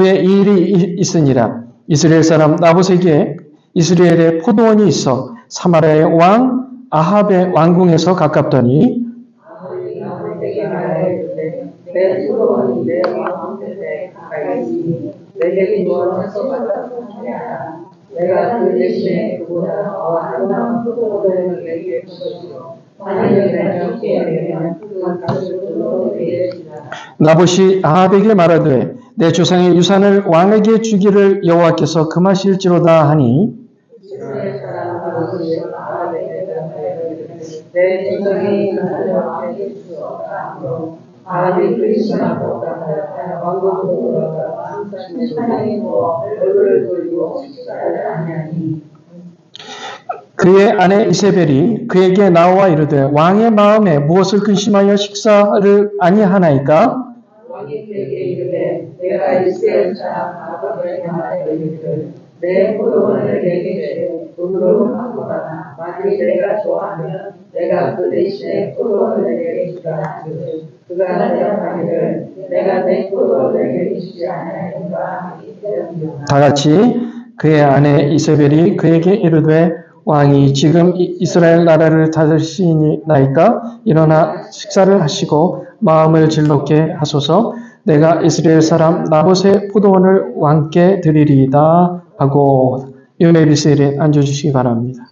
후에 이 일이 있으니라. 이스라엘 사람 나봇에게 이스라엘의 포도원이 있어 사마리아의 왕 아합의 왕궁에서 가깝더니 내 포도원이 내 왕궁에 가까이 있으니 내게 무엇을 받았느냐. 내가 그 대신에 그보다 더 아름다운 포도원을 내게 주시고 만일 내가 죽게 되면 그 값을 또 내게 주시라. 나봇이 아합에게 말하되 내 조상의 유산을 왕에게 주기를 여호와께서 금하실지로다 하니 이스라엘 사람 나봇이 아합에게 내 조상의 유산을 왕에게 주었다. 아합이 그리스도라고 왕국으로 돌아가 하나님 얼굴을 돌리고 식사를 하냐니. 그의 아내 이세벨이 그에게 나와 이르되 왕의 마음에 무엇을 근심하여 식사를 아니하나이까? 왕이 그에게 이르되 내가 이스라엘 사람 아합에게 말하여 이르기를 내 포도원을 내게 돈으로 바꾸라. 만일 내가 좋아하면 내가 그 대신에 포도원을 내게 주라. 그가 대답하기를 내가 내 포도원을 내게 주지 아니하리라. 다 같이 그의 아내 이세벨이 그에게 이르되 왕이 지금 이스라엘 나라를 다스리시나이까? 일어나 식사를 하시고 마음을 즐겁게 하소서. 내가 이스라엘 사람 나봇의 포도원을 왕께 드리리이다 하고 유메비셀에 앉아주시기 바랍니다.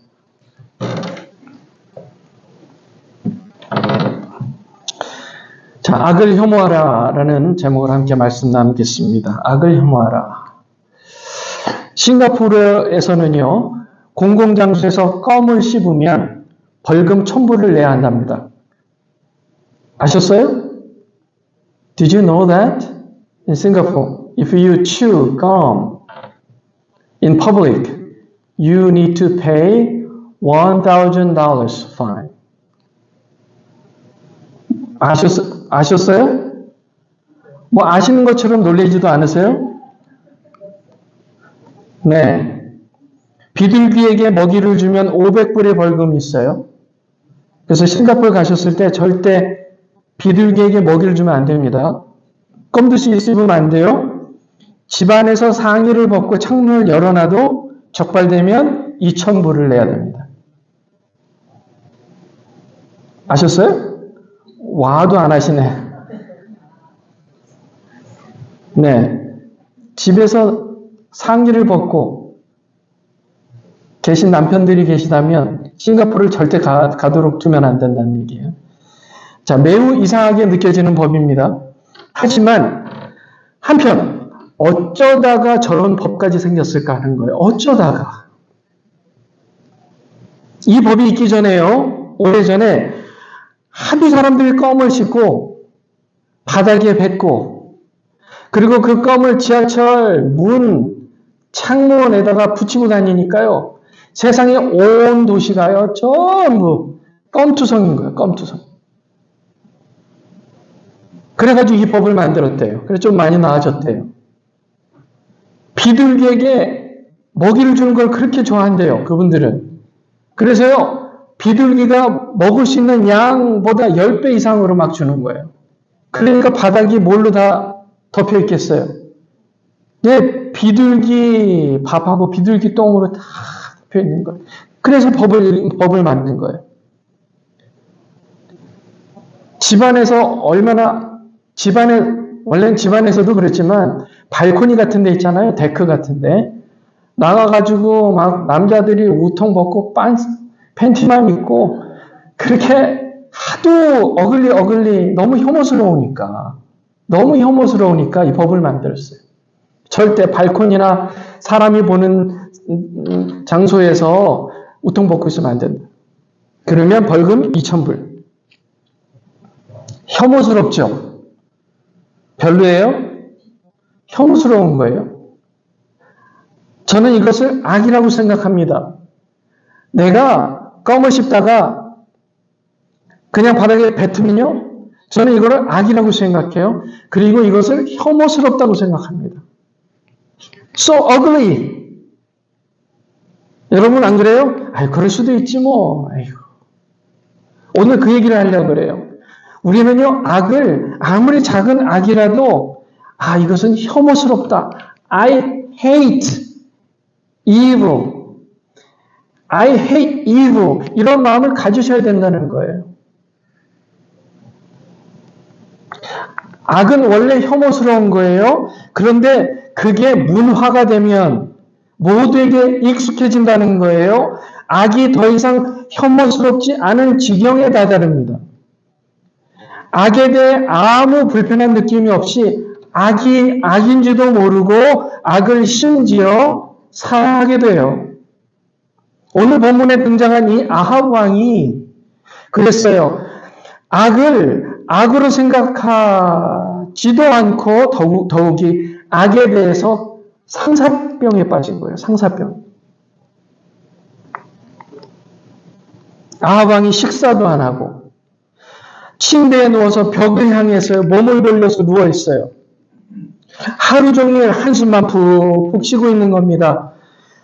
자, 악을 혐오하라라는 제목을 함께 말씀 나누겠습니다. 악을 혐오하라. 싱가포르에서는요, 공공장소에서 껌을 씹으면 벌금 1,000불을 내야 한답니다. 아셨어요? Did you know that? In Singapore, if you chew gum in public, you need to pay $1,000 fine. 아셨어요? 뭐 아시는 것처럼 놀라지도 않으세요? 네. 비둘기에게 먹이를 주면 500불의 벌금이 있어요. 그래서 싱가포르 가셨을 때 절대 비둘기에게 먹이를 주면 안 됩니다. 껌듯이 씹으면 안 돼요. 집안에서 상의를 벗고 창문을 열어놔도 적발되면 2,000불을 내야 됩니다. 아셨어요? 와도 안 하시네. 네. 집에서 상의를 벗고 계신 남편들이 계시다면 싱가포르를 절대 가도록 두면 안 된다는 얘기예요. 자, 매우 이상하게 느껴지는 법입니다. 하지만 한편 어쩌다가 저런 법까지 생겼을까 하는 거예요. 어쩌다가. 이 법이 있기 전에요. 오래전에 하도 사람들이 껌을 씹고 바닥에 뱉고 그리고 그 껌을 지하철 문 창문에다가 붙이고 다니니까요. 세상의 온 도시가요. 전부 껌투성인 거예요. 껌투성. 그래가지고 이 법을 만들었대요. 그래서 좀 많이 나아졌대요. 비둘기에게 먹이를 주는 걸 그렇게 좋아한대요. 그분들은. 그래서요. 비둘기가 먹을 수 있는 양보다 10배 이상으로 막 주는 거예요. 그러니까 바닥이 뭘로 다 덮여 있겠어요. 네, 비둘기 밥하고 비둘기 똥으로 다 덮여 있는 거예요. 그래서 법을 만든 거예요. 원래는 집안에서도 그랬지만, 발코니 같은 데 있잖아요. 데크 같은 데. 나가가지고 막 남자들이 우통 벗고 팬티만 입고, 그렇게 하도 어글리, 너무 혐오스러우니까 이 법을 만들었어요. 절대 발코니나 사람이 보는 장소에서 우통 벗고 있으면 안 된다. 그러면 벌금 2,000불. 혐오스럽죠? 별로예요? 혐오스러운 거예요. 저는 이것을 악이라고 생각합니다. 내가 껌을 씹다가 그냥 바닥에 뱉으면요, 저는 이거를 악이라고 생각해요. 그리고 이것을 혐오스럽다고 생각합니다. So ugly. 여러분 안 그래요? 그럴 수도 있지 뭐. 아이고. 오늘 그 얘기를 하려고 그래요. 우리는요, 악을 아무리 작은 악이라도 이것은 혐오스럽다. I hate evil. I hate evil. 이런 마음을 가지셔야 된다는 거예요. 악은 원래 혐오스러운 거예요. 그런데 그게 문화가 되면 모두에게 익숙해진다는 거예요. 악이 더 이상 혐오스럽지 않은 지경에 다다릅니다. 악에 대해 아무 불편한 느낌이 없이 악이 악인지도 모르고 악을 심지어 사랑하게 돼요. 오늘 본문에 등장한 이 아합 왕이 그랬어요. 악을 악으로 생각하지도 않고 더욱이 악에 대해서 상사병에 빠진 거예요. 상사병. 아합 왕이 식사도 안 하고 침대에 누워서 벽을 향해서 몸을 돌려서 누워 있어요. 하루 종일 한숨만 푹푹 쉬고 있는 겁니다.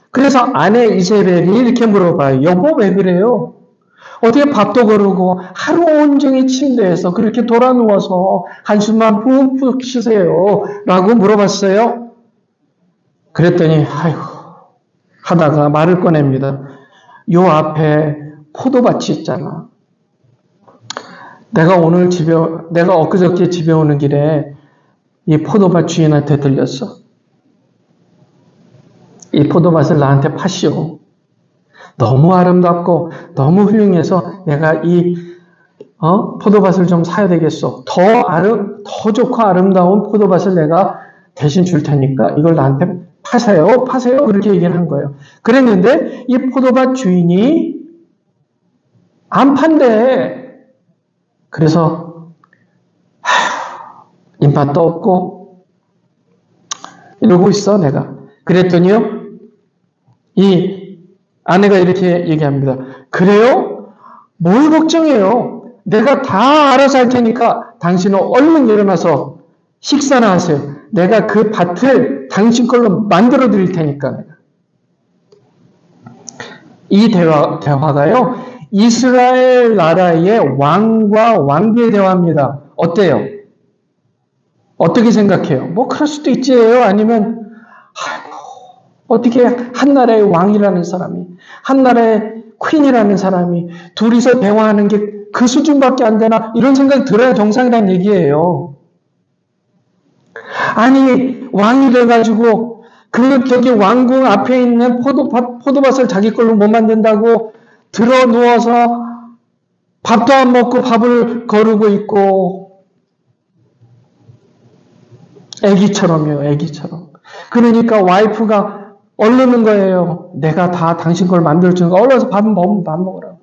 그래서 아내 이세벨이 이렇게 물어봐요. 여보 왜 그래요? 어떻게 밥도 거르고 하루 온종일 침대에서 그렇게 돌아 누워서 한숨만 푹푹 쉬세요? 라고 물어봤어요. 그랬더니 아이고 하다가 말을 꺼냅니다. 요 앞에 포도밭이 있잖아. 내가 엊그저께 집에 오는 길에 이 포도밭 주인한테 들렸어. 이 포도밭을 나한테 파시오. 너무 아름답고 너무 훌륭해서 내가 이 포도밭을 좀 사야 되겠어. 더 좋고 아름다운 포도밭을 내가 대신 줄 테니까 이걸 나한테 파세요. 그렇게 얘기를 한 거예요. 그랬는데 이 포도밭 주인이 안 판대. 그래서 인파도 없고 이러고 있어 내가. 그랬더니요 이 아내가 이렇게 얘기합니다. 그래요? 뭘 걱정해요? 내가 다 알아서 할 테니까 당신은 얼른 일어나서 식사나 하세요. 내가 그 밭을 당신 걸로 만들어 드릴 테니까. 이 대화가요 이스라엘 나라의 왕과 왕비의 대화입니다. 어때요? 어떻게 생각해요? 뭐 그럴 수도 있지요. 아니면 어떻게 한 나라의 왕이라는 사람이, 한 나라의 퀸이라는 사람이 둘이서 대화하는 게 그 수준밖에 안 되나? 이런 생각이 들어야 정상이라는 얘기예요. 아니 왕이 돼가지고 저기 왕궁 앞에 있는 포도밭을 자기 걸로 못 만든다고 들어 누워서 밥도 안 먹고 밥을 거르고 있고 애기처럼요. 애기처럼. 그러니까 와이프가 얼르는 거예요. 내가 다 당신 걸 만들어주는 거 얼려서 밥 먹으라고.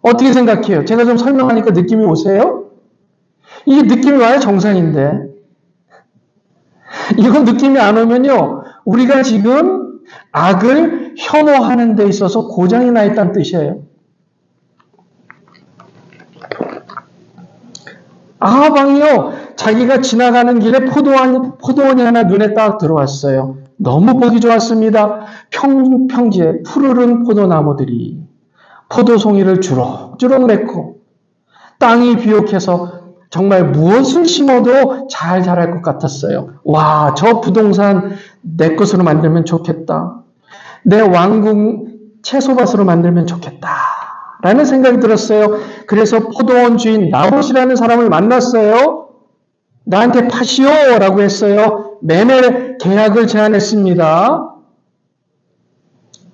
어떻게 생각해요? 제가 좀 설명하니까 느낌이 오세요? 이게 느낌이 와야 정상인데 이거 느낌이 안 오면요 우리가 지금 악을 혐오하는 데 있어서 고장이 나 있다는 뜻이에요. 아합 왕이요 자기가 지나가는 길에 포도원이 하나 눈에 딱 들어왔어요. 너무 보기 좋았습니다. 평지에 푸르른 포도나무들이 포도송이를 주렁주렁 맺고 땅이 비옥해서 정말 무엇을 심어도 잘 자랄 것 같았어요. 와, 저 부동산 내 것으로 만들면 좋겠다. 내 왕궁 채소밭으로 만들면 좋겠다. 라는 생각이 들었어요. 그래서 포도원 주인 나봇이라는 사람을 만났어요. 나한테 파시오 라고 했어요. 매매 계약을 제안했습니다.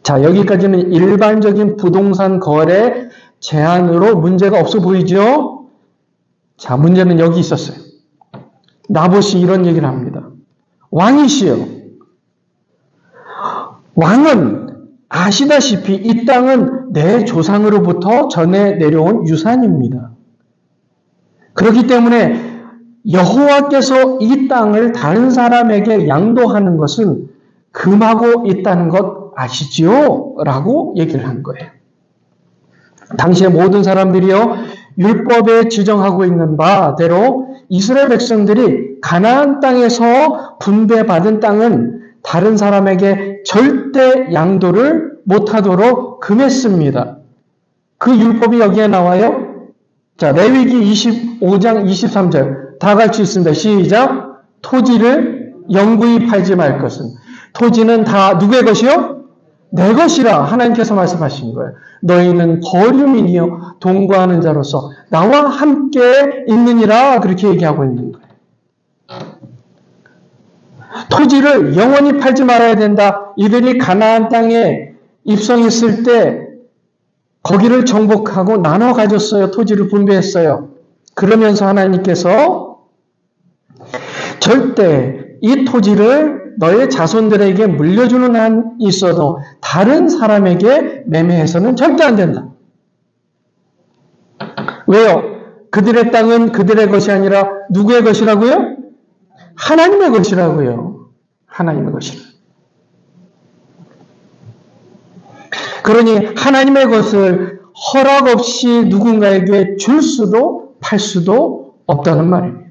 자, 여기까지는 일반적인 부동산 거래 제안으로 문제가 없어 보이죠? 자, 문제는 여기 있었어요. 나봇이 이런 얘기를 합니다. 왕이시여. 왕은 아시다시피 이 땅은 내 조상으로부터 전해 내려온 유산입니다. 그렇기 때문에 여호와께서 이 땅을 다른 사람에게 양도하는 것은 금하고 있다는 것 아시지요? 라고 얘기를 한 거예요. 당시의 모든 사람들이요 율법에 지정하고 있는 바대로 이스라엘 백성들이 가나안 땅에서 분배받은 땅은 다른 사람에게 절대 양도를 못하도록 금했습니다. 그 율법이 여기에 나와요. 자, 레위기 25장 23절 다 같이 있습니다. 시작. 토지를 영구히 팔지 말 것은. 토지는 다 누구의 것이요? 내 것이라 하나님께서 말씀하신 거예요. 너희는 거류민이요 동거하는 자로서 나와 함께 있느니라 그렇게 얘기하고 있는 거예요. 토지를 영원히 팔지 말아야 된다. 이들이 가나안 땅에 입성했을 때 거기를 정복하고 나눠 가졌어요. 토지를 분배했어요. 그러면서 하나님께서 절대 이 토지를 너의 자손들에게 물려주는 한이 있어도 다른 사람에게 매매해서는 절대 안 된다. 왜요? 그들의 땅은 그들의 것이 아니라 누구의 것이라고요? 하나님의 것이라고요. 하나님의 것이라. 그러니 하나님의 것을 허락 없이 누군가에게 줄 수도 팔 수도 없다는 말입니다.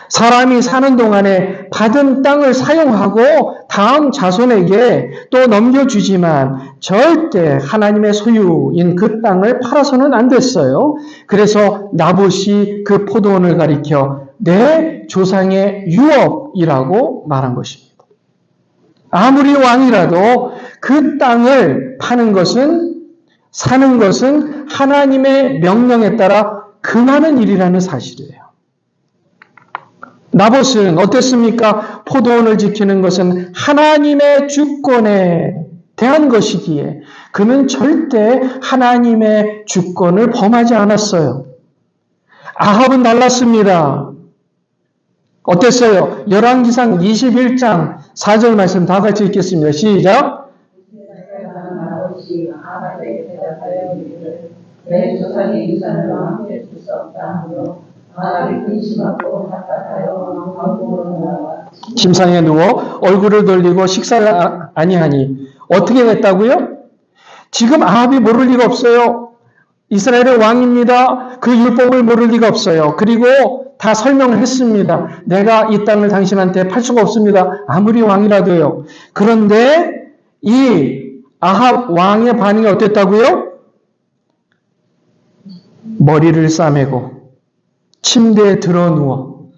사람이 사는 동안에 받은 땅을 사용하고 다음 자손에게 또 넘겨주지만 절대 하나님의 소유인 그 땅을 팔아서는 안 됐어요. 그래서 나봇이 그 포도원을 가리켜 내 조상의 유업이라고 말한 것입니다. 아무리 왕이라도 그 땅을 파는 것은, 사는 것은 하나님의 명령에 따라 금하는 일이라는 사실이에요. 나봇은 어땠습니까? 포도원을 지키는 것은 하나님의 주권에 대한 것이기에 그는 절대 하나님의 주권을 범하지 않았어요. 아합은 달랐습니다. 어땠어요? 열왕기상 21장 4절 말씀 다 같이 읽겠습니다. 시작. 내 조상의 유산을 함께 줄 수 없다 하므로 아합이 근심하고 답답하여 왕궁으로 나와 침상에 누워 얼굴을 돌리고 식사를 아니하니 어떻게 됐다고요? 지금 아합이 모를 리가 없어요. 이스라엘의 왕입니다. 그 율법을 모를 리가 없어요. 그리고 다 설명을 했습니다. 내가 이 땅을 당신한테 팔 수가 없습니다. 아무리 왕이라도요. 그런데 이 아합 왕의 반응이 어땠다고요? 머리를 싸매고 침대에 들어 누워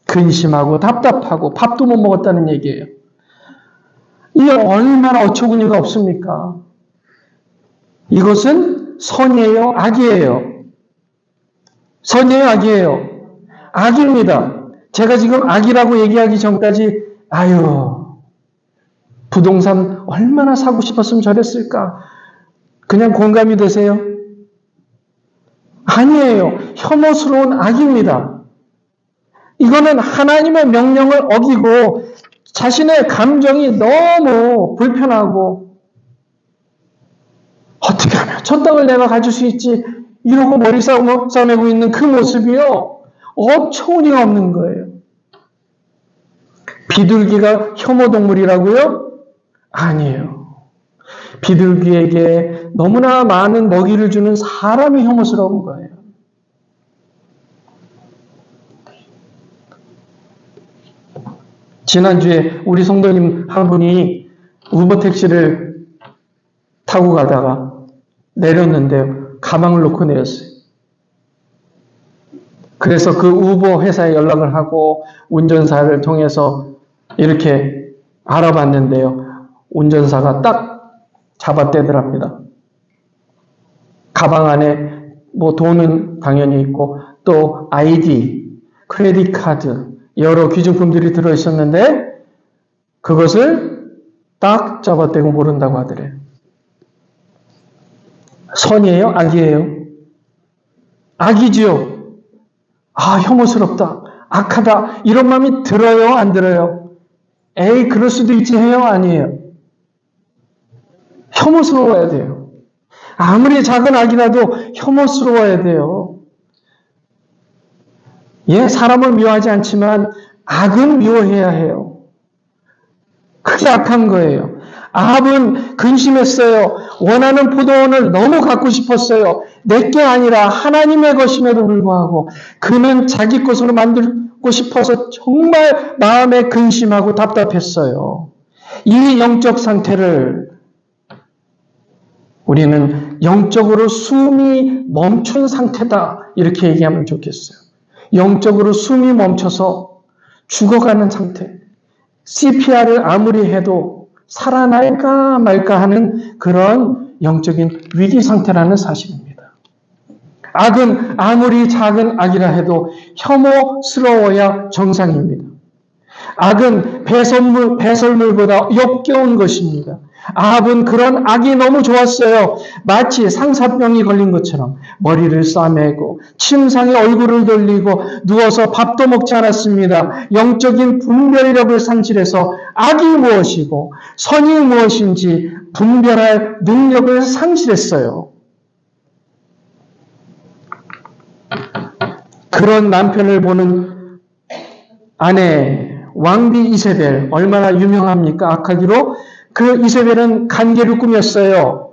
근심하고 답답하고 밥도 못 먹었다는 얘기예요. 이게 얼마나 어처구니가 없습니까? 이것은 선이에요? 악이에요? 선이에요? 악이에요? 악입니다. 제가 지금 악이라고 얘기하기 전까지 부동산 얼마나 사고 싶었으면 저랬을까? 그냥 공감이 되세요? 아니에요. 혐오스러운 악입니다. 이거는 하나님의 명령을 어기고 자신의 감정이 너무 불편하고 어떻게 하면 저 땅을 내가 가질 수 있지? 이러고 머리 싸매고 있는 그 모습이요. 어처구니가 없는 거예요. 비둘기가 혐오동물이라고요? 아니에요. 비둘기에게 너무나 많은 먹이를 주는 사람이 혐오스러운 거예요. 지난주에 우리 성도님 한 분이 우버 택시를 타고 가다가 내렸는데요. 가방을 놓고 내렸어요. 그래서 그 우버 회사에 연락을 하고 운전사를 통해서 이렇게 알아봤는데요. 운전사가 딱 잡아떼더랍니다. 가방 안에 뭐 돈은 당연히 있고 또 아이디, 크레딧 카드, 여러 귀중품들이 들어있었는데 그것을 딱 잡아떼고 모른다고 하더래요. 선이에요? 악이에요? 악이지요. 혐오스럽다. 악하다. 이런 마음이 들어요? 안 들어요? 에이, 그럴 수도 있지 해요? 아니에요? 혐오스러워야 돼요. 아무리 작은 악이라도 혐오스러워야 돼요. 사람을 미워하지 않지만 악은 미워해야 해요. 그게 악한 거예요. 아합은 근심했어요. 원하는 포도원을 너무 갖고 싶었어요. 내게 아니라 하나님의 것임에도 불구하고 그는 자기 것으로 만들고 싶어서 정말 마음에 근심하고 답답했어요. 이 영적 상태를 우리는 영적으로 숨이 멈춘 상태다 이렇게 얘기하면 좋겠어요. 영적으로 숨이 멈춰서 죽어가는 상태. CPR을 아무리 해도 살아날까 말까 하는 그런 영적인 위기 상태라는 사실입니다. 악은 아무리 작은 악이라 해도 혐오스러워야 정상입니다. 악은 배설물보다 역겨운 것입니다. 아합은 그런 악이 너무 좋았어요. 마치 상사병이 걸린 것처럼 머리를 싸매고 침상에 얼굴을 돌리고 누워서 밥도 먹지 않았습니다. 영적인 분별력을 상실해서 악이 무엇이고 선이 무엇인지 분별할 능력을 상실했어요. 그런 남편을 보는 아내 왕비 이세벨, 얼마나 유명합니까? 악하기로 그 이세벨은 간계를 꾸몄어요.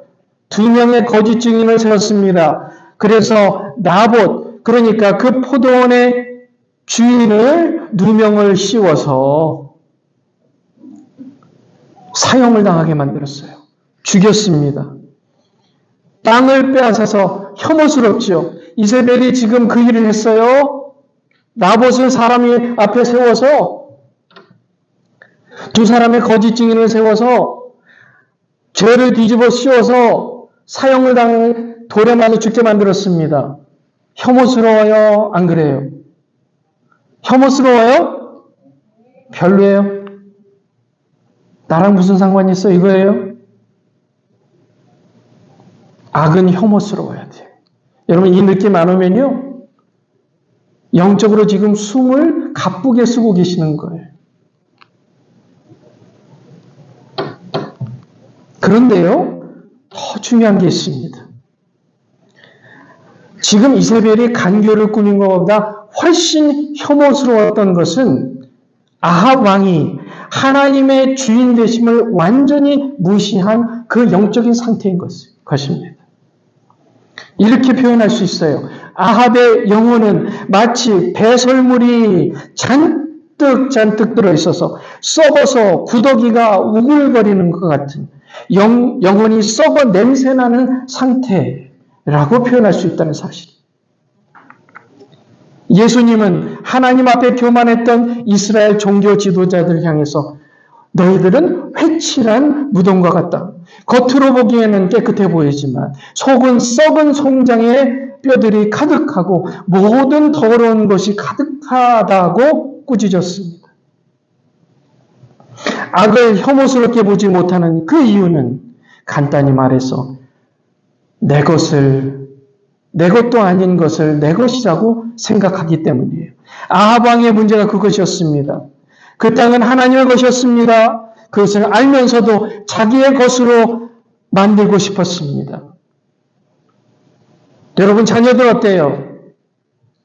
2명의 거짓 증인을 세웠습니다. 그래서 나봇, 그러니까 그 포도원의 주인을 누명을 씌워서 사형을 당하게 만들었어요. 죽였습니다. 땅을 빼앗아서 혐오스럽죠. 이세벨이 지금 그 일을 했어요. 나봇은 사람이 앞에 세워서 두 사람의 거짓 증인을 세워서 죄를 뒤집어 씌워서 사형을 당해 돌에 맞아 죽게 만들었습니다. 혐오스러워요? 안 그래요? 혐오스러워요? 별로예요? 나랑 무슨 상관이 있어? 이거예요? 악은 혐오스러워야 돼요. 여러분 이 느낌 안 오면요, 영적으로 지금 숨을 가쁘게 쓰고 계시는 거예요. 그런데요, 더 중요한 게 있습니다. 지금 이세벨이 간교를 꾸민 것보다 훨씬 혐오스러웠던 것은 아합 왕이 하나님의 주인 되심을 완전히 무시한 그 영적인 상태인 것입니다. 이렇게 표현할 수 있어요. 아합의 영혼은 마치 배설물이 잔뜩 들어있어서 썩어서 구더기가 우글거리는 것 같은 영혼이 썩어 냄새나는 상태라고 표현할 수 있다는 사실. 예수님은 하나님 앞에 교만했던 이스라엘 종교 지도자들 향해서 너희들은 회칠한 무덤과 같다. 겉으로 보기에는 깨끗해 보이지만 속은 썩은 송장에 뼈들이 가득하고 모든 더러운 것이 가득하다고 꾸짖었습니다. 악을 혐오스럽게 보지 못하는 그 이유는 간단히 말해서 내 것도 아닌 것을 내 것이라고 생각하기 때문이에요. 아합 왕의 문제가 그것이었습니다. 그 땅은 하나님의 것이었습니다. 그것을 알면서도 자기의 것으로 만들고 싶었습니다. 여러분 자녀들 어때요?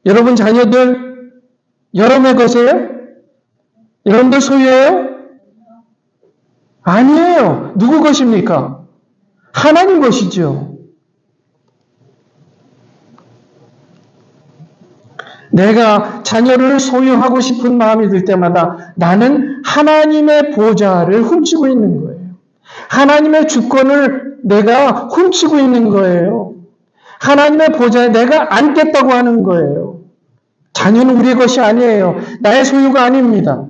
여러분 자녀들 여러분의 것이에요? 여러분들 소유예요? 아니에요. 누구 것입니까? 하나님 것이죠. 내가 자녀를 소유하고 싶은 마음이 들 때마다 나는 하나님의 보좌를 훔치고 있는 거예요. 하나님의 주권을 내가 훔치고 있는 거예요. 하나님의 보좌에 내가 앉겠다고 하는 거예요. 자녀는 우리의 것이 아니에요. 나의 소유가 아닙니다.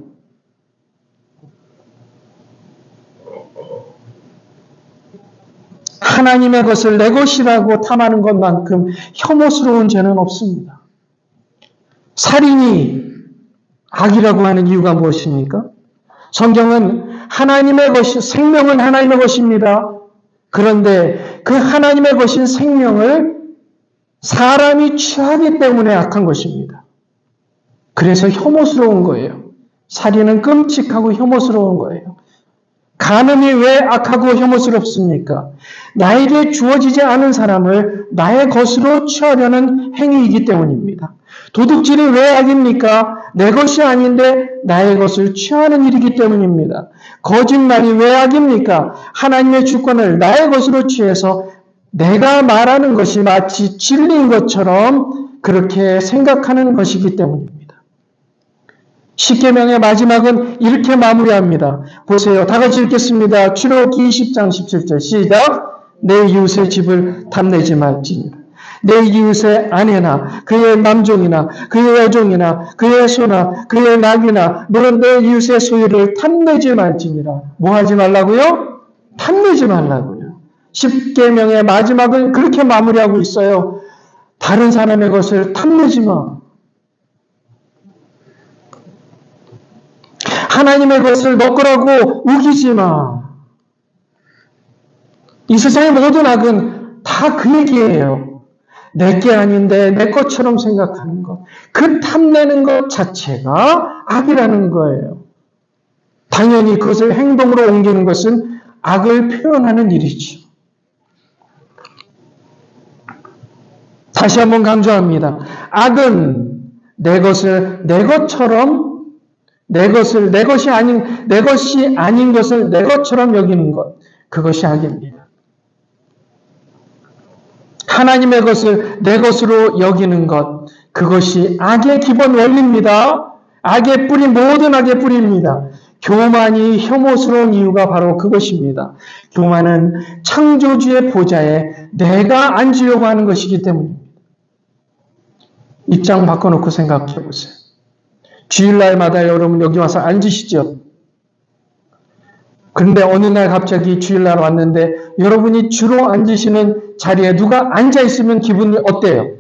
하나님의 것을 내 것이라고 탐하는 것만큼 혐오스러운 죄는 없습니다. 살인이 악이라고 하는 이유가 무엇입니까? 성경은 하나님의 것이, 생명은 하나님의 것입니다. 그런데 그 하나님의 것인 생명을 사람이 취하기 때문에 악한 것입니다. 그래서 혐오스러운 거예요. 살인은 끔찍하고 혐오스러운 거예요. 간음이 왜 악하고 혐오스럽습니까? 나에게 주어지지 않은 사람을 나의 것으로 취하려는 행위이기 때문입니다. 도둑질이 왜 악입니까? 내 것이 아닌데 나의 것을 취하는 일이기 때문입니다. 거짓말이 왜 악입니까? 하나님의 주권을 나의 것으로 취해서 내가 말하는 것이 마치 진리인 것처럼 그렇게 생각하는 것이기 때문입니다. 십계명의 마지막은 이렇게 마무리합니다. 보세요. 다 같이 읽겠습니다. 출애굽기 20장 17절 시작. 내 이웃의 집을 탐내지 말지니라. 내 이웃의 아내나 그의 남종이나 그의 여종이나 그의 소나 그의 낙이나 물론 내 이웃의 소유를 탐내지 말지니라. 뭐 하지 말라고요? 탐내지 말라고요. 10계명의 마지막을 그렇게 마무리하고 있어요. 다른 사람의 것을 탐내지 마. 하나님의 것을 너 거라고 우기지 마. 이 세상의 모든 악은 다 그 얘기예요. 내게 아닌데 내 것처럼 생각하는 것. 그 탐내는 것 자체가 악이라는 거예요. 당연히 그것을 행동으로 옮기는 것은 악을 표현하는 일이죠. 다시 한번 강조합니다. 악은 내 것을 내 것처럼 내 것이 아닌 것을 내 것처럼 여기는 것. 그것이 악입니다. 하나님의 것을 내 것으로 여기는 것. 그것이 악의 기본 원리입니다. 악의 뿌리, 모든 악의 뿌리입니다. 교만이 혐오스러운 이유가 바로 그것입니다. 교만은 창조주의 보좌에 내가 앉으려고 하는 것이기 때문입니다. 입장 바꿔놓고 생각해 보세요. 주일날마다 여러분 여기 와서 앉으시죠. 그런데 어느 날 갑자기 주일날 왔는데 여러분이 주로 앉으시는 자리에 누가 앉아있으면 기분이 어때요?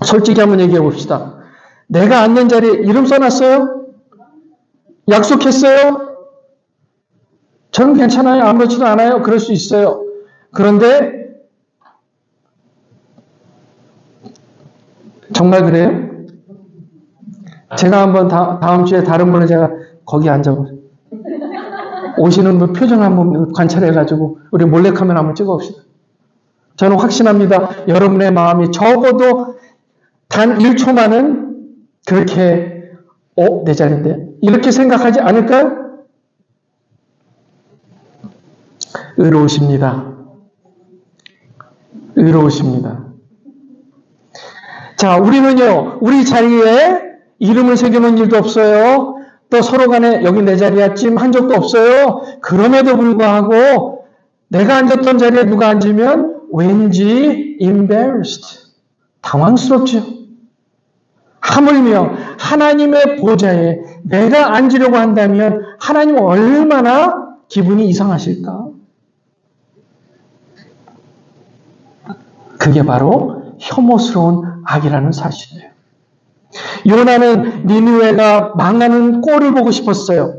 솔직히 한번 얘기해 봅시다. 내가 앉는 자리에 이름 써놨어요? 약속했어요? 저는 괜찮아요. 아무렇지도 않아요. 그럴 수 있어요. 그런데 정말 그래요? 제가 한번 다음 주에 다른 분을 제가 거기 앉아보세요. 오시는 분 표정 한번 관찰해가지고 우리 몰래카메라 한번 찍어봅시다. 저는 확신합니다. 여러분의 마음이 적어도 단 1초만은 그렇게 내 자리인데 이렇게 생각하지 않을까요? 의로우십니다. 의로우십니다. 자, 우리는요, 우리 자리에 이름을 새겨놓은 일도 없어요. 또 서로 간에 여기 내 자리야 찜 한 적도 없어요. 그럼에도 불구하고 내가 앉았던 자리에 누가 앉으면 왠지 embarrassed, 당황스럽죠. 하물며 하나님의 보좌에 내가 앉으려고 한다면 하나님은 얼마나 기분이 이상하실까? 그게 바로 혐오스러운 악이라는 사실이에요. 요나는 니느웨가 망하는 꼴을 보고 싶었어요.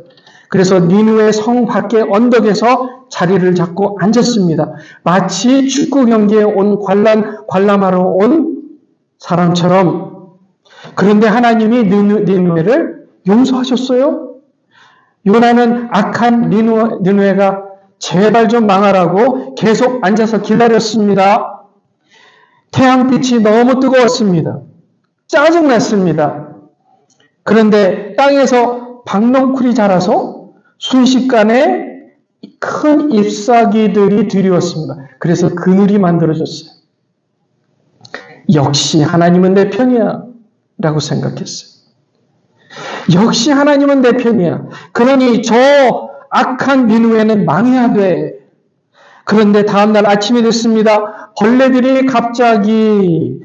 그래서 니느웨 성 밖의 언덕에서 자리를 잡고 앉았습니다. 마치 축구 경기에 온 관람하러 온 사람처럼. 그런데 하나님이 니느웨를 용서하셨어요. 요나는 악한 니느웨가 제발 좀 망하라고 계속 앉아서 기다렸습니다. 태양빛이 너무 뜨거웠습니다. 짜증났습니다. 그런데 땅에서 박넝쿨이 자라서 순식간에 큰 잎사귀들이 드리웠습니다. 그래서 그늘이 만들어졌어요. 역시 하나님은 내 편이야 라고 생각했어요. 역시 하나님은 내 편이야. 그러니 저 악한 니느웨는 망해야 돼. 그런데 다음날 아침이 됐습니다. 벌레들이 갑자기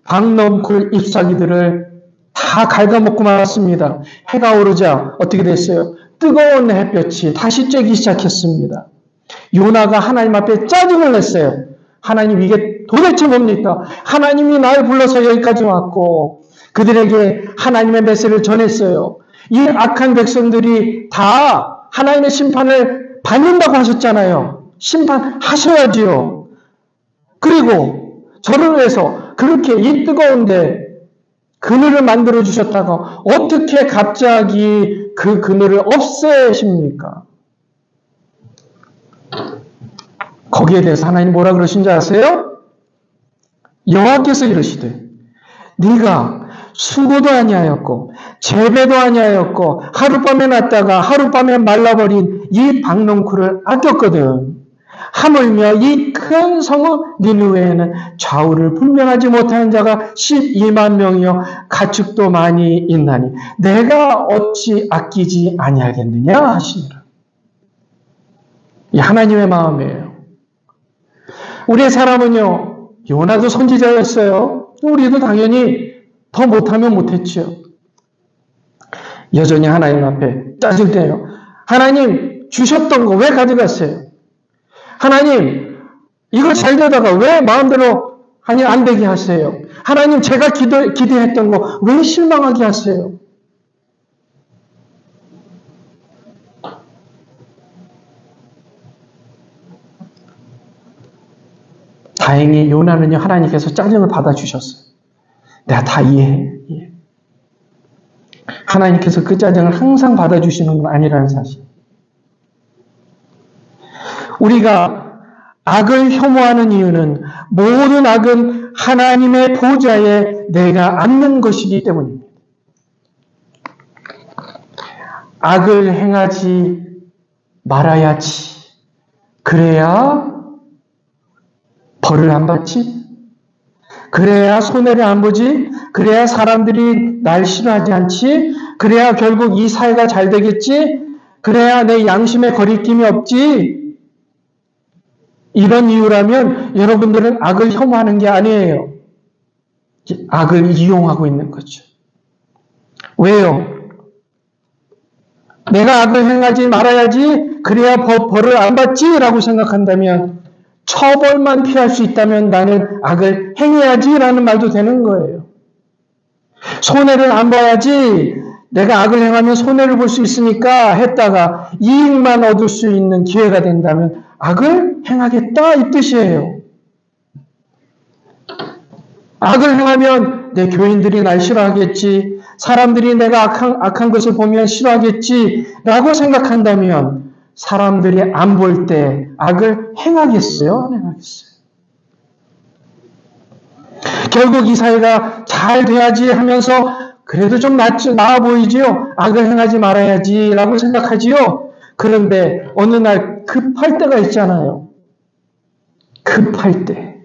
박넝쿨 잎사귀들을 다 갉아먹고 말았습니다. 해가 오르자 어떻게 됐어요? 뜨거운 햇볕이 다시 쬐기 시작했습니다. 요나가 하나님 앞에 짜증을 냈어요. 하나님 이게 도대체 뭡니까? 하나님이 날 불러서 여기까지 왔고 그들에게 하나님의 메시지를 전했어요. 이 악한 백성들이 다 하나님의 심판을 받는다고 하셨잖아요. 심판하셔야지요. 그리고 저를 위해서 그렇게 이 뜨거운데 그늘을 만들어 주셨다가 어떻게 갑자기 그 그늘을 없애십니까? 거기에 대해서 하나님 뭐라 그러신지 아세요? 여호와께서 이러시되 네가 수고도 아니하였고 재배도 아니하였고 하룻밤에 났다가 하룻밤에 말라버린 이 박넝쿨을 아꼈거든. 하물며 이 큰 성읍 니느웨에는 좌우를 분별하지 못하는 자가 12만 명이요 가축도 많이 있나니 내가 어찌 아끼지 아니하겠느냐 하시니라. 이 하나님의 마음이에요. 우리의 사람은요, 요나도 선지자였어요. 우리도 당연히 더 못하면 못했죠. 여전히 하나님 앞에 짜증 내요. 하나님 주셨던 거 왜 가져갔어요? 하나님 이거 잘 되다가 왜 마음대로 안 되게 하세요? 하나님 제가 기대했던 거 왜 실망하게 하세요? 다행히 요나는요, 하나님께서 짜증을 받아주셨어요. 내가 다 이해해. 하나님께서 그 짜증을 항상 받아주시는 건 아니라는 사실. 우리가 악을 혐오하는 이유는 모든 악은 하나님의 보좌에 내가 앉는 것이기 때문입니다. 악을 행하지 말아야지. 그래야 벌을 안 받지? 그래야 손해를 안 보지? 그래야 사람들이 날 싫어하지 않지? 그래야 결국 이 사회가 잘 되겠지? 그래야 내 양심에 거리낌이 없지? 이런 이유라면 여러분들은 악을 혐오하는 게 아니에요. 악을 이용하고 있는 거죠. 왜요? 내가 악을 행하지 말아야지, 그래야 벌을 안 받지? 라고 생각한다면 처벌만 피할 수 있다면 나는 악을 행해야지 라는 말도 되는 거예요. 손해를 안 봐야지, 내가 악을 행하면 손해를 볼 수 있으니까 했다가 이익만 얻을 수 있는 기회가 된다면 악을 행하겠다 이 뜻이에요. 악을 행하면 내 교인들이 날 싫어하겠지, 사람들이 내가 악한 것을 보면 싫어하겠지 라고 생각한다면 사람들이 안 볼 때 악을 행하겠어요? 안 행하겠어요? 결국 이 사회가 잘 돼야지 하면서 그래도 좀 나아 보이지요? 악을 행하지 말아야지 라고 생각하지요? 그런데 어느 날 급할 때가 있잖아요. 급할 때.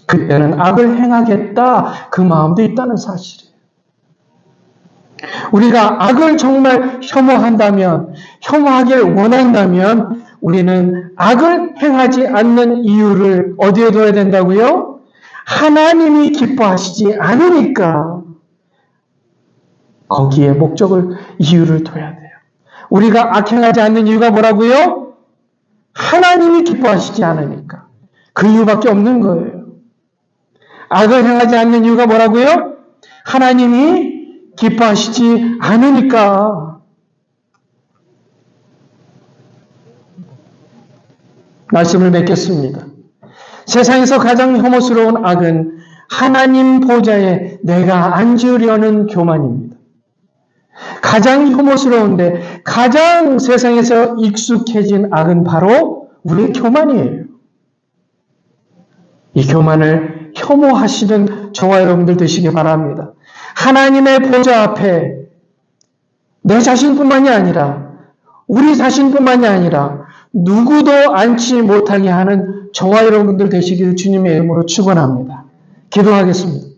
그때는 악을 행하겠다 그 마음도 있다는 사실이에요. 우리가 악을 정말 혐오한다면, 혐오하길 원한다면 우리는 악을 행하지 않는 이유를 어디에 둬야 된다고요? 하나님이 기뻐하시지 않으니까 거기에 목적을, 이유를 둬야 돼요. 우리가 악행하지 않는 이유가 뭐라고요? 하나님이 기뻐하시지 않으니까. 그 이유밖에 없는 거예요. 악을 행하지 않는 이유가 뭐라고요? 하나님이 기뻐하시지 않으니까. 말씀을 맺겠습니다. 세상에서 가장 혐오스러운 악은 하나님 보좌에 내가 앉으려는 교만입니다. 가장 혐오스러운데 가장 세상에서 익숙해진 악은 바로 우리의 교만이에요. 이 교만을 혐오하시는 저와 여러분들 되시기 바랍니다. 하나님의 보좌 앞에 내 자신뿐만이 아니라 우리 자신뿐만이 아니라 누구도 앉지 못하게 하는 저와 여러분들 되시기를 주님의 이름으로 축원합니다. 기도하겠습니다.